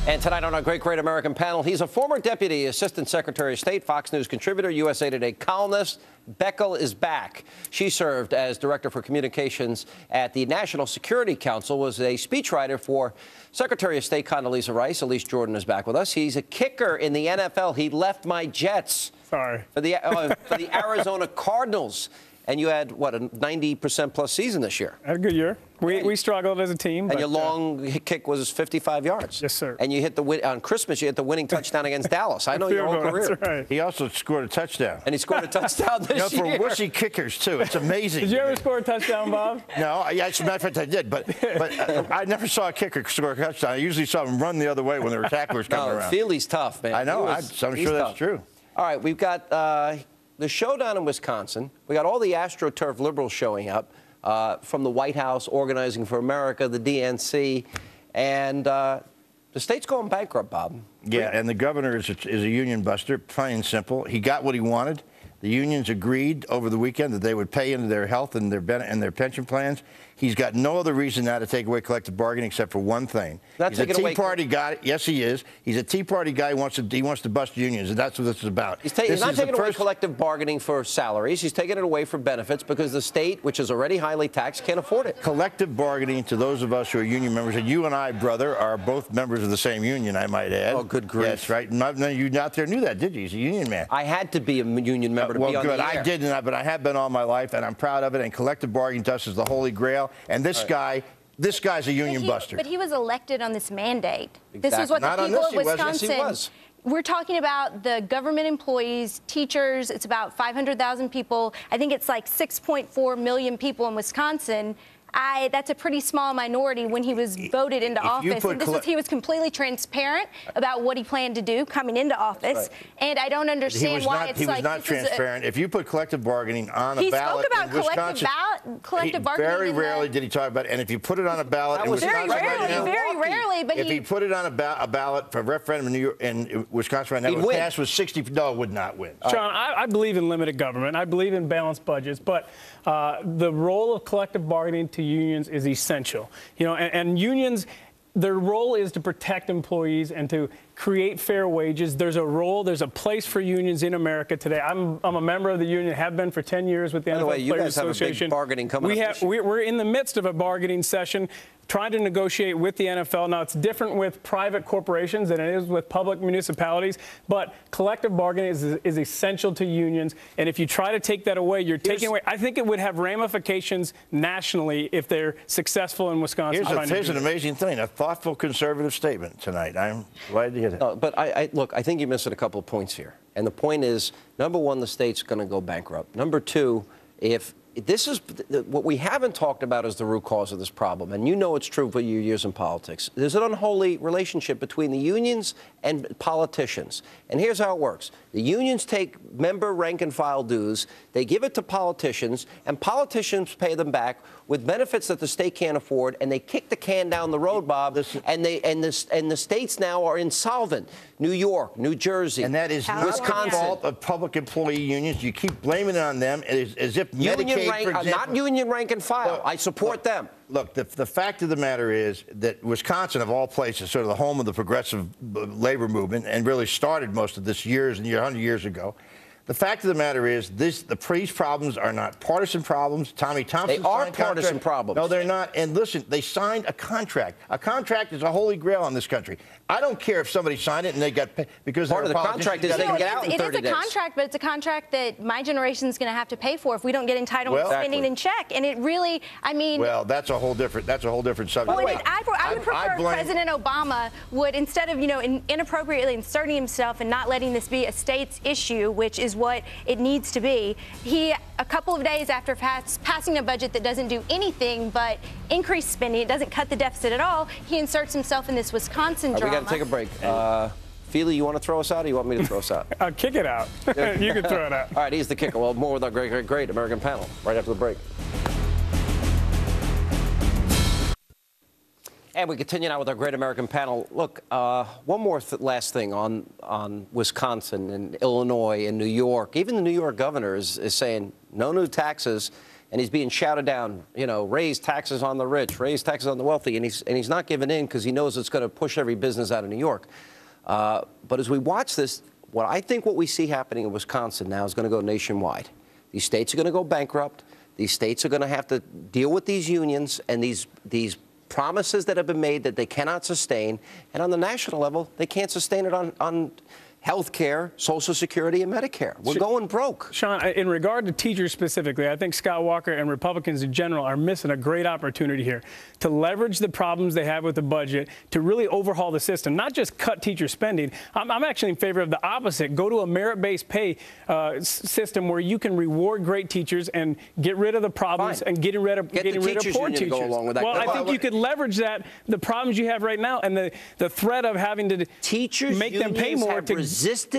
And tonight on our Great American panel, he's a former Deputy Assistant Secretary of State, Fox News contributor, USA Today columnist. Beckel is back. She served as Director for Communications at the National Security Council, was a speechwriter for Secretary of State Condoleezza Rice. Elise Jordan is back with us. He's a kicker in the NFL. He left my Jets. Sorry. For the Arizona Cardinals. And you had, what, a 90% plus season this year? Had a good year. We struggled as a team. And your long kick was 55 yards. Yes, sir. And you hit on Christmas, you hit the winning touchdown against Dallas. I know your whole career. That's right. He also scored a touchdown. And he scored a touchdown this year. year. For wussy kickers, too. It's amazing. Did you ever score a touchdown, Bob? No. As a matter of fact, I did. But I never saw a kicker score a touchdown. I usually saw him run the other way when there were tacklers coming around. Feely's tough, man. I know. I'm sure that's true. All right, we've got the showdown in Wisconsin. We got all the AstroTurf liberals showing up from the White House, Organizing for America, the DNC, and the state's going bankrupt, Bob. Yeah, and the governor is a union buster, plain and simple. He got what he wanted. The unions agreed over the weekend that they would pay into their health and their pension plans. He's got no other reason now to take away collective bargaining except for one thing. He's a Tea Party guy. Yes, he is. He's a Tea Party guy. He wants to bust unions, and that's what this is about. He's not taking away collective bargaining for salaries. He's taking it away for benefits because the state, which is already highly taxed, can't afford it. Collective bargaining, to those of us who are union members, and you and I, brother, are both members of the same union, I might add. Oh, good grief. That's right. None of you out there knew that, did you? He's a union man. I had to be a union member to be on good. the air. I didn't, but I have been all my life, and I'm proud of it. And collective bargaining to us is the holy grail. And this guy's a union buster. But he was elected on this mandate. Exactly. This is what the people of Wisconsin. Yes, he was. We're talking about the government employees, teachers. It's about 500,000 people. I think it's like 6.4 million people in Wisconsin. That's a pretty small minority when he was voted into office. And he was completely transparent about what he planned to do coming into office. Right. And I don't understand why he was not transparent. If you put collective bargaining on a ballot in Wisconsin, collective bargaining. Very rarely did he talk about it. And if you put it on a ballot in Wisconsin very rarely. But if he put it on a ballot for a referendum in Wisconsin right now, it would pass with 60. No, it would not win. Sean, I believe in limited government. I believe in balanced budgets. But the role of collective bargaining to unions is essential. You know, and unions, their role is to protect employees and to create fair wages. There's a place for unions in America today. I'm a member of the union, have been for 10 years with the NFL Players Association. Have a big bargaining coming up. We're in the midst of a bargaining session, trying to negotiate with the NFL. Now, it's different with private corporations than it is with public municipalities, but collective bargaining is essential to unions. And if you try to take that away, you're taking away. I think it would have ramifications nationally if they're successful in Wisconsin. Here's an amazing thing, a thoughtful conservative statement tonight. I'm glad to hear that. No, but look, I think you're missing a couple of points here. And the point is, number one, the state's going to go bankrupt. Number two, if this is what we haven't talked about is the root cause of this problem. And you know it's true for your years in politics. There's an unholy relationship between the unions and politicians. And here's how it works. The unions take member rank and file dues. They give it to politicians, and politicians pay them back with benefits that the state can't afford, and they kick the can down the road, Bob, and the states now are insolvent. New York, New Jersey, and that is Wisconsin. Not the fault of public employee unions. You keep blaming it on them as if Medicaid, for example, not union rank and file. Look, I support them. Look, the fact of the matter is that Wisconsin, of all places, sort of the home of the progressive labor movement, and really started most of this 100 years ago. The fact of the matter is, these problems are not partisan problems. Tommy Thompson. They are partisan problems. No, they're not. And listen, they signed a contract. A contract is a holy grail in this country. I don't care if somebody signed it and they got paid because part of the contract is they can get out in 30 days. It is a contract, but it's a contract that my generation is going to have to pay for if we don't get entitlement spending in check. And it really, I mean, well, that's a whole different subject. Well, I would prefer President Obama would, instead of inappropriately inserting himself and not letting this be a state's issue, which is what it needs to be. He, a couple of days after passing a budget that doesn't do anything but increase spending, it doesn't cut the deficit at all, he inserts himself in this Wisconsin drama. We got to take a break. Feely, you want to throw us out, or you want me to throw us out? I'll kick it out. You can throw it out. All right, he's the kicker. Well, more with our great American panel right after the break. And we continue now with our great American panel. Look, one more last thing on Wisconsin and Illinois and New York. Even the New York governor is saying no new taxes. and he's being shouted down, you know, raise taxes on the rich, raise taxes on the wealthy, and he's not giving in because he knows it's going to push every business out of New York. But as we watch this, what we see happening in Wisconsin now is going to go nationwide. These states are going to go bankrupt. These states are going to have to deal with these unions and these promises that have been made that they cannot sustain. And on the national level, they can't sustain it on health care, Social Security, and Medicare. We're going broke. Sean, in regard to teachers specifically, I think Scott Walker and Republicans in general are missing a great opportunity here to leverage the problems they have with the budget to really overhaul the system, not just cut teacher spending. I'm actually in favor of the opposite. Go to a merit-based pay system where you can reward great teachers and get rid of the problems and getting rid of poor teachers. Well, I think you could leverage the problems you have right now and the threat of having to make them pay more to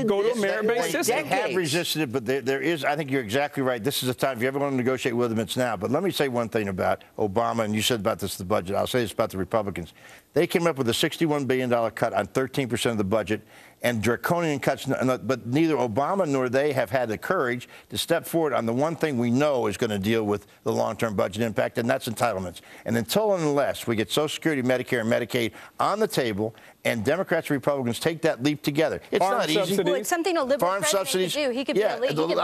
go to a merit-based system. They have resisted it, but there is, I think you're exactly right. This is the time. If you ever want to negotiate with them, it's now. But let me say one thing about Obama, and you said about this, the budget. I'll say this about the Republicans. They came up with a $61 billion cut on 13% of the budget and draconian cuts, but neither Obama nor they have had the courage to step forward on the one thing we know is going to deal with the long-term budget impact, and that's entitlements. And until and unless we get Social Security, Medicare, and Medicaid on the table, and Democrats and Republicans take that leap together, it's not easy. Well, it's something a liberal president could do. He could be a lead.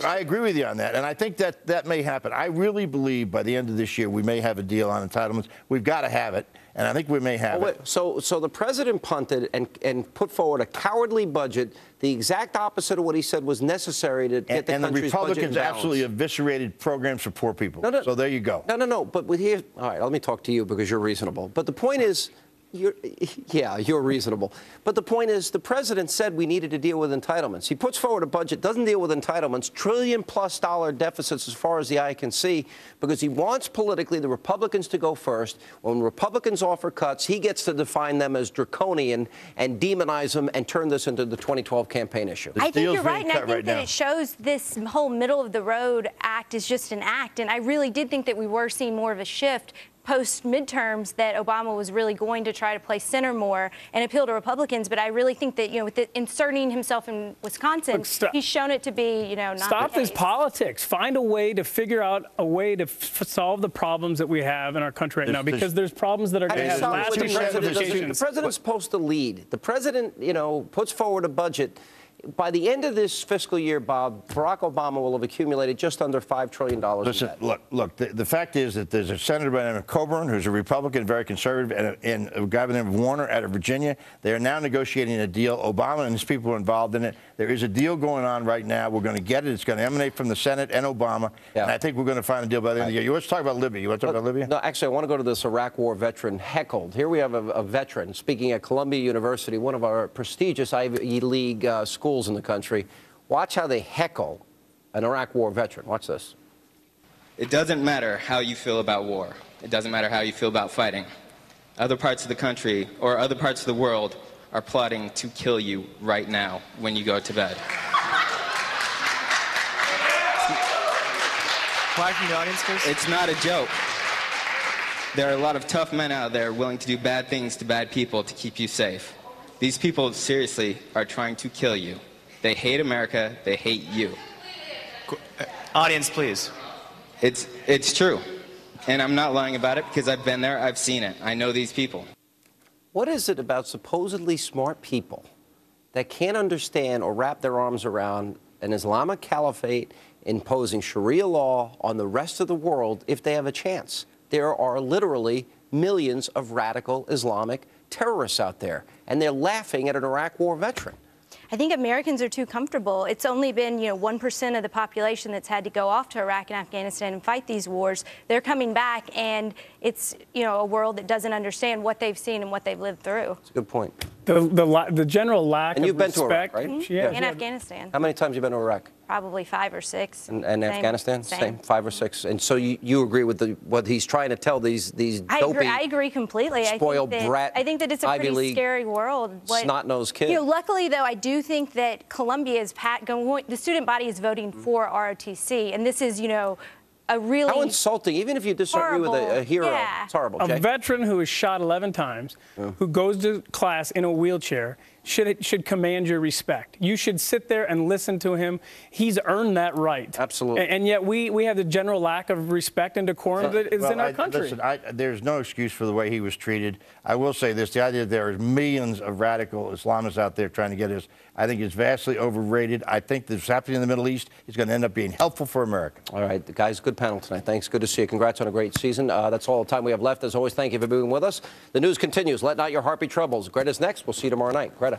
I agree with you on that, and I think that may happen. I really believe by the end of this year we may have a deal on entitlements. We've got to have it. And I think we may have it. So the president punted and put forward a cowardly budget, the exact opposite of what he said was necessary to get the country's budget in balance. And the Republicans absolutely eviscerated programs for poor people. No. So there you go. No. But here, all right, let me talk to you because you're reasonable. But the point is, you're reasonable. But the point is, the president said we needed to deal with entitlements. He puts forward a budget, doesn't deal with entitlements, trillion-plus dollar deficits as far as the eye can see, because he wants politically the Republicans to go first. When Republicans offer cuts, he gets to define them as draconian and demonize them and turn this into the 2012 campaign issue. I think you're right, and I think that it shows this whole middle-of-the-road act is just an act, and I really did think that we were seeing more of a shift post-midterms, that Obama was really going to try to play center more and appeal to Republicans. But I really think that, with inserting himself in Wisconsin, he's shown it to be, not Stop this politics. Find a way to figure out a way to solve the problems that we have in our country right now, because there's problems that are going to have lasting ramifications. The president's supposed to lead. The president, puts forward a budget. By the end of this fiscal year, Bob, Barack Obama will have accumulated just under $5 trillion. Listen, look. The fact is that there's a senator by the name of Coburn, who's a Republican, very conservative, and a guy by the name of Warner out of Virginia. They are now negotiating a deal. Obama and his people are involved in it. There is a deal going on right now. We're going to get it. It's going to emanate from the Senate and Obama. Yeah. And I think we're going to find a deal by the end of the year. You want to talk about Libya? You want to talk about Libya? No, actually, I want to go to this Iraq War veteran heckled. Here we have a veteran speaking at Columbia University, one of our prestigious Ivy League schools in the country. Watch how they heckle an Iraq War veteran. Watch this. It doesn't matter how you feel about war. It doesn't matter how you feel about fighting. Other parts of the country or other parts of the world are plotting to kill you right now when you go to bed. Quiet from the audience, please. It's not a joke. There are a lot of tough men out there willing to do bad things to bad people to keep you safe. These people seriously are trying to kill you. They hate America. They hate you. Audience, please. It's true. And I'm not lying about it because I've been there. I've seen it. I know these people. What is it about supposedly smart people that can't understand or wrap their arms around an Islamic caliphate imposing Sharia law on the rest of the world if they have a chance? There are literally millions of radical Islamic terrorists out there, and they're laughing at an Iraq War veteran. I think Americans are too comfortable. It's only been, 1% of the population that's had to go off to Iraq and Afghanistan and fight these wars. They're coming back, and it's, a world that doesn't understand what they've seen and what they've lived through. That's a good point. The general lack and of you've been respect. To Iraq, right? Mm-hmm. Yeah. In Afghanistan. How many times have you been to Iraq? Probably 5 or 6. And Afghanistan? Same. 5 or 6. And so you agree with what he's trying to tell these dopey, I agree completely. Spoiled brat, I think that it's a Ivy pretty League, scary world. snot-nosed kid. Luckily, though, I do think that Columbia is the student body is voting for ROTC, and this is, a really how insulting. Even if you disagree with a hero, it's horrible. A veteran who is shot 11 times, who goes to class in a wheelchair, should command your respect. You should sit there and listen to him. He's earned that right. Absolutely. And yet we have the general lack of respect and decorum that is in our country. Listen, there's no excuse for the way he was treated. I will say this, the idea that there are millions of radical Islamists out there trying to get us, I think is vastly overrated. I think this happening in the Middle East is going to end up being helpful for America. All right, guys, good panel tonight. Thanks. Good to see you. Congrats on a great season. That's all the time we have left. As always, thank you for being with us. The news continues. Let not your heart be troubled. Greta's next. We'll see you tomorrow night. Greta.